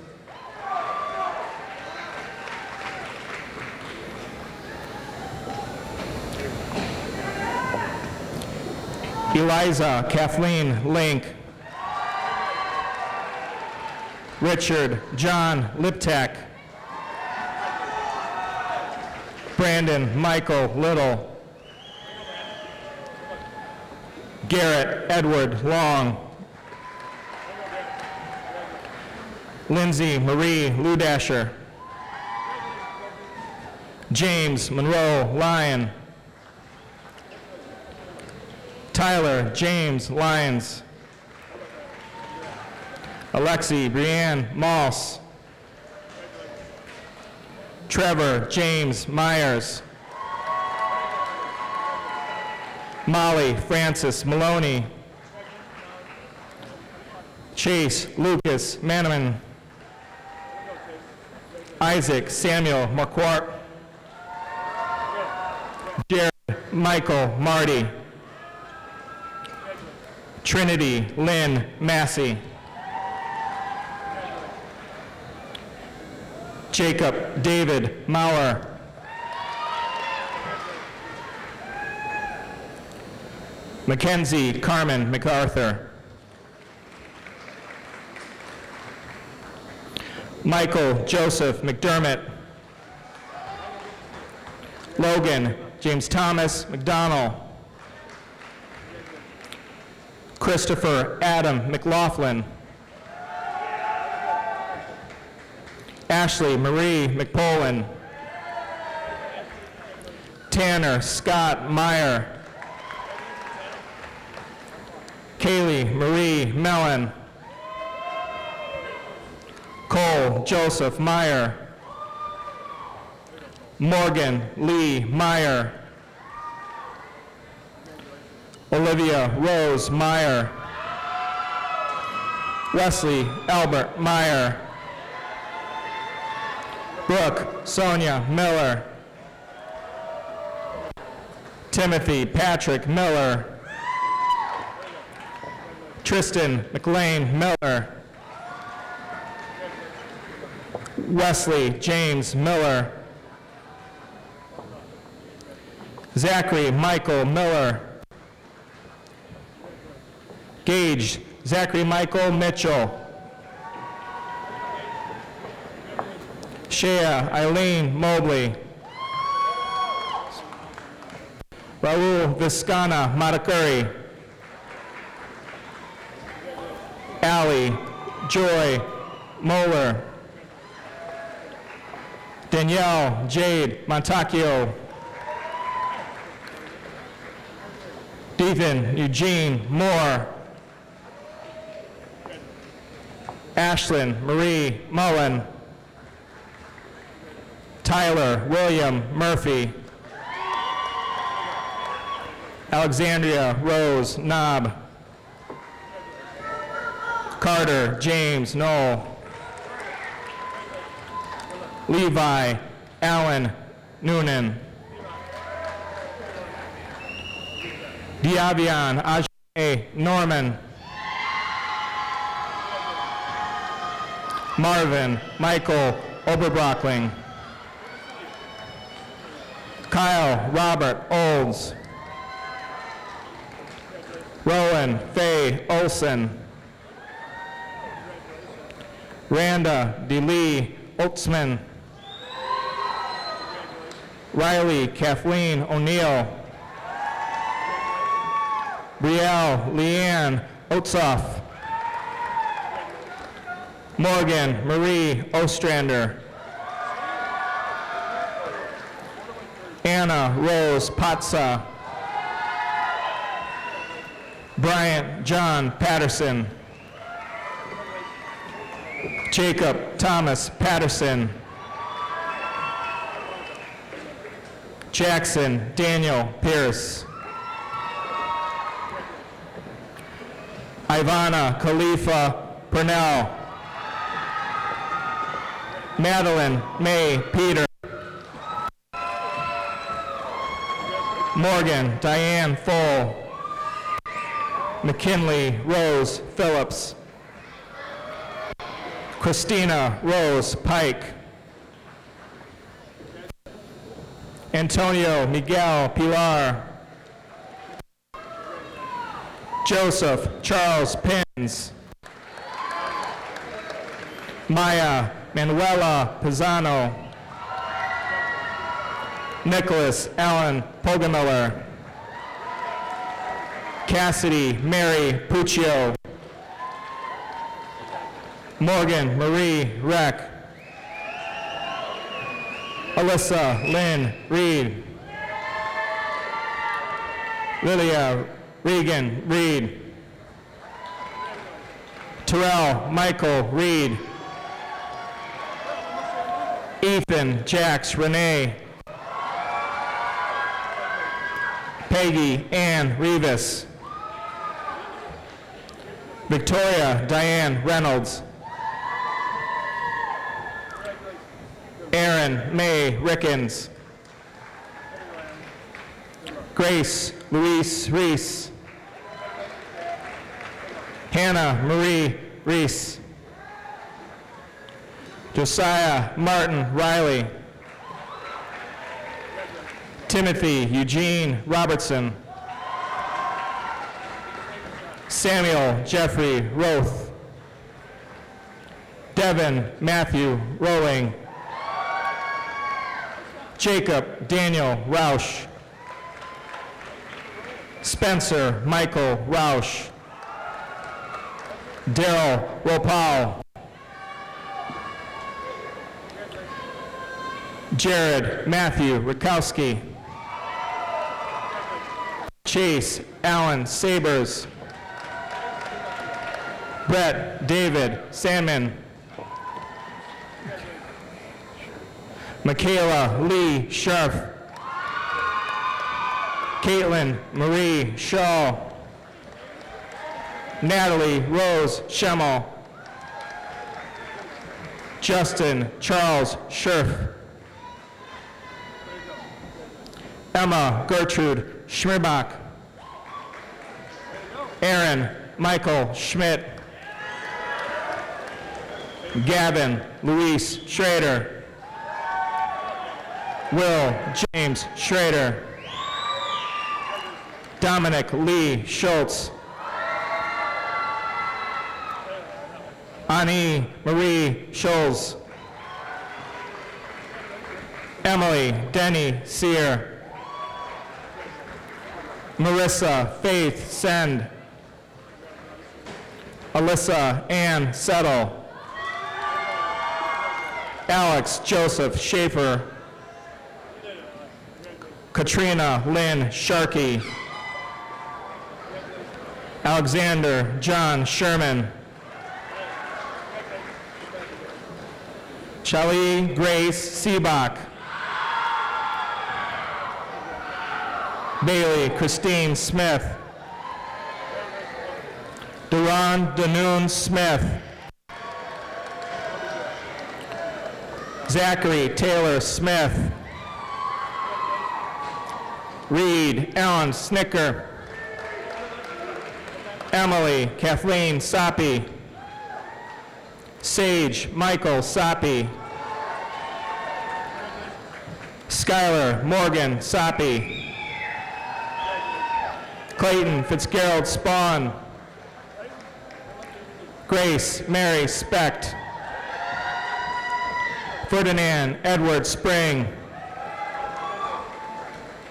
Eliza Kathleen Link. Richard John Liptak. Brandon Michael Little. Garrett Edward Long. Lindsay Marie Ludasher. James Monroe Lyon. Tyler James Lyons. Alexi Brianne Moss. Trevor James Myers. Molly Francis Maloney. Chase Lucas Manaman. Isaac Samuel McQuart. Jared Michael Marty. Trinity Lynn Massey. Jacob David Mauer. Mackenzie Carmen MacArthur. Michael Joseph McDermott. Logan James Thomas McDonald. Christopher Adam McLaughlin. Ashley Marie McPolin. Tanner Scott Meyer. Kaylee Marie Mellon. Cole Joseph Meyer. Morgan Lee Meyer. Olivia Rose Meyer. Wesley Albert Meyer. Brooke Sonia Miller. Timothy Patrick Miller. Tristan McLean Miller. Wesley James Miller. Zachary Michael Miller. Gage Zachary Michael Mitchell. Shea Eileen Mobley. Raul Viscana Matakuri. Allie Joy Moeller. Danielle Jade Montacchio. Ethan Eugene Moore. Ashlyn Marie Mullen. Tyler William Murphy. Alexandria Rose Knob. Carter James Knoll. Levi Allen Noonan. Diavian Ajay Norman. Marvin Michael Oberbrockling. Kyle Robert Olds. Rowan Faye Olson. Randa DeLee Oatsman. Riley Kathleen O'Neill. Brielle Leanne Otsoff. Morgan Marie Ostrander. Anna Rose Patsa. Bryant John Patterson. Jacob Thomas Patterson. Jackson Daniel Pierce. Ivana Khalifa Purnell. Madeline May Peter. Morgan Diane Full. McKinley Rose Phillips. Christina Rose Pike. Antonio Miguel Pilar. Joseph Charles Pins. Maya Manuela Pisano. Nicholas Allen Pogemiller. Cassidy Mary Puccio. Morgan Marie Reck. Alyssa Lynn Reed. Lilia Regan Reed. Terrell Michael Reed. Ethan Jax Renee. Peggy Ann Rivas. Victoria Diane Reynolds. Erin May Rickens. Grace Louise Reese. Hannah Marie Reese. Josiah Martin Riley. Timothy Eugene Robertson. Samuel Jeffrey Roth. Devin Matthew Rowling. Jacob Daniel Roush. Spencer Michael Roush. Daryl Ropal. Jared Matthew Rutkowski. Chase Allen Sabers. Brett David Salmon. Michaela Lee Scharf. Caitlin Marie Shaw. Natalie Rose Schemmel. Justin Charles Scherf. Emma Gertrude Schmirbach. Aaron Michael Schmidt. Gavin Luis Schrader. Will James Schrader. Dominic Lee Schultz. Annie Marie Scholes. Emily Denny Sear. Marissa Faith Send. Alyssa Ann Settle. Alex Joseph Schaefer. Katrina Lynn Sharkey. Alexander John Sherman. Charlie Grace Seabach. Bailey Christine Smith. Duran Danoon Smith. Zachary Taylor Smith. Reed Ellen Snicker. Emily Kathleen Soppy. Sage Michael Soppy. Skylar Morgan Soppy. Clayton Fitzgerald Spawn. Grace Mary Specht. Ferdinand Edward Spring.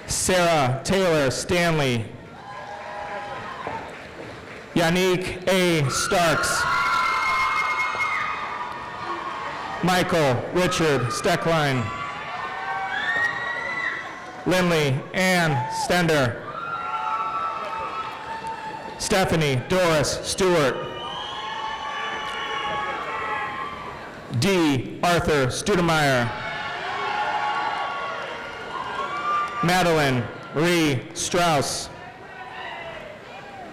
Sarah Taylor Stanley. Yannick A. Starks. Michael Richard Steckline. Lindley Ann Stender. Stephanie Doris Stewart. D. Arthur Studemeyer. Madeline Marie Strauss.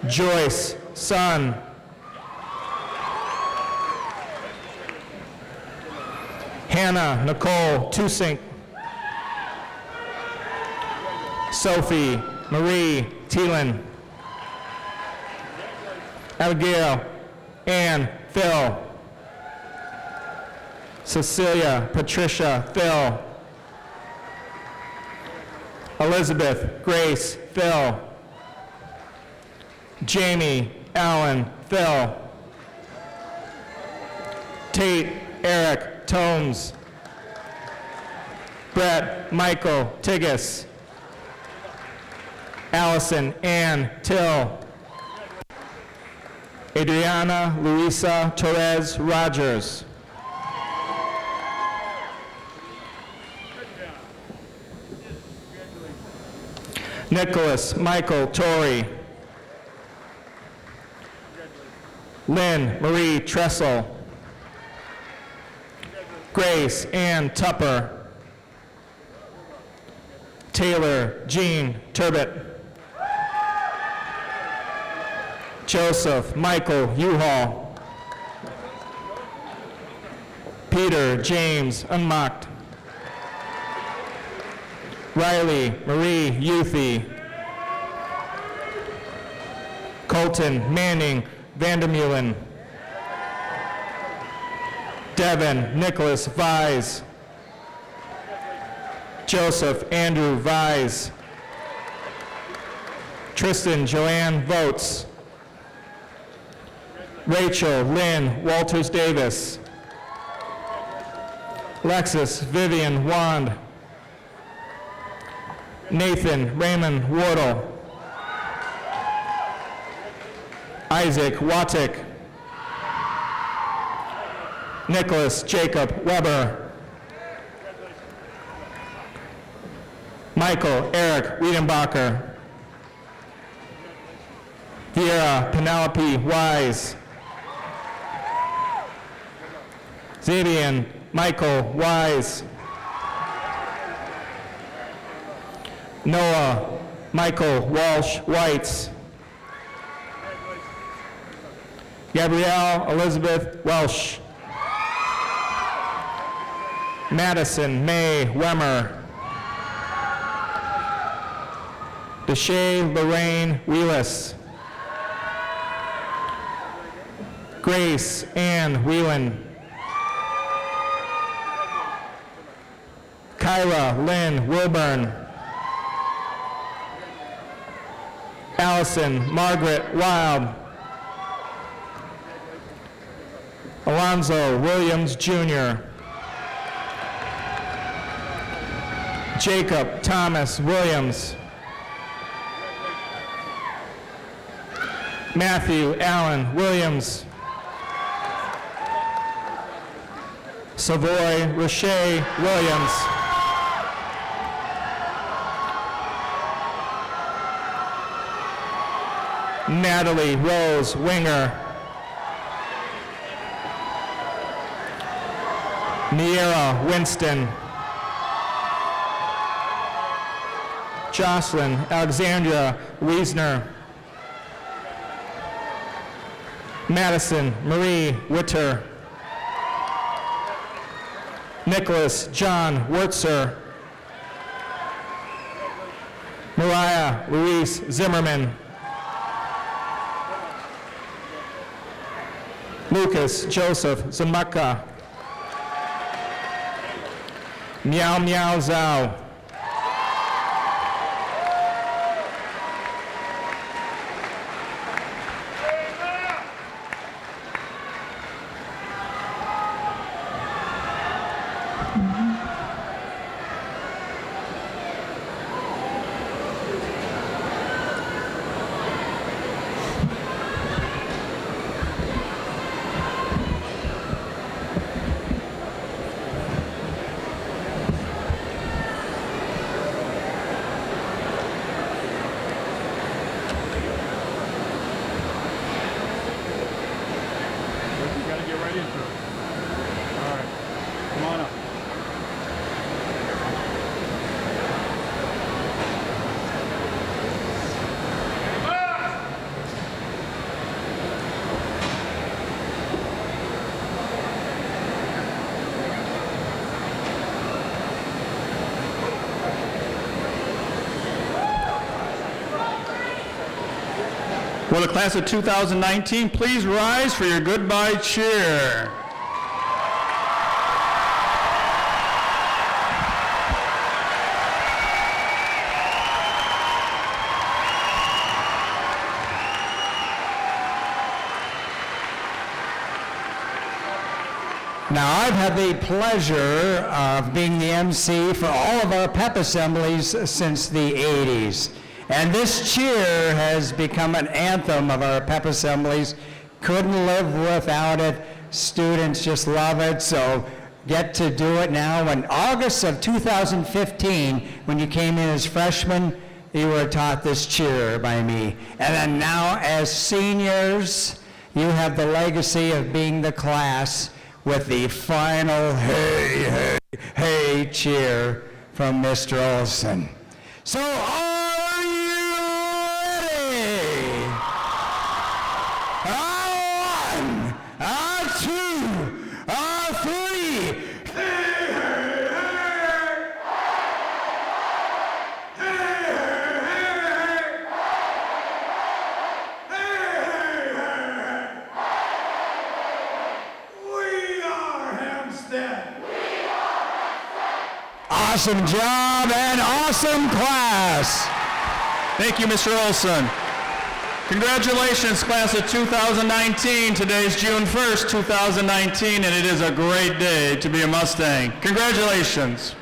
Joyce Sun. Hannah Nicole Tusink. Sophie Marie Thielen. Abigail Ann Phil. Cecilia Patricia Phil. Elizabeth Grace Phil. Jamie Allen Phil. Tate Eric Tomes. Brett Michael Tigas. Allison Ann Till. Adriana Luisa Torres Rogers. Nicholas Michael Torrey. Lynn Marie Tressel. Grace Ann Tupper. Taylor Jean Turbot. Joseph Michael Uhal. Peter James Unmocked. Riley Marie Youthy. Colton Manning Vandermeulen. Devin Nicholas Vise. Joseph Andrew Vise. Tristan Joanne Votes. Rachel Lynn Walters Davis. Lexus Vivian Wand. Nathan Raymond Wardle. Isaac Watik. Nicholas Jacob Weber. Michael Eric Wiedenbacher. Viera Penelope Wise. Xavier Michael Wise. Noah Michael Walsh Whites. Gabrielle Elizabeth Welsh. Madison May Wemmer. Deshae Lorraine Wheelis. Grace Ann Whelan. Kyra Lynn Wilburn. Allison Margaret Wild. Alonzo Williams Jr. Jacob Thomas Williams. Matthew Allen Williams. Savoy Roche Williams. Natalie Rose Winger. Niera Winston. Jocelyn Alexandra Wiesner. Madison Marie Witter. Nicholas John Wurtzer. Mariah Louise Zimmerman. Lucas Joseph Zamaka. Meow Meow Zhao. Will the class of 2019 please rise for your goodbye cheer? Now, I've had the pleasure of being the MC for all of our pep assemblies since the 80s. And this cheer has become an anthem of our pep assemblies. Couldn't live without it. Students just love it, so get to do it now. In August of 2015, when you came in as freshmen, you were taught this cheer by me. And then now as seniors, you have the legacy of being the class with the final hey, hey, hey cheer from Mr. Olson. So are you ready? Awesome job and awesome class. Thank you, Mr. Olson. Congratulations, class of 2019. Today's June 1st, 2019, and it is a great day to be a Mustang. Congratulations.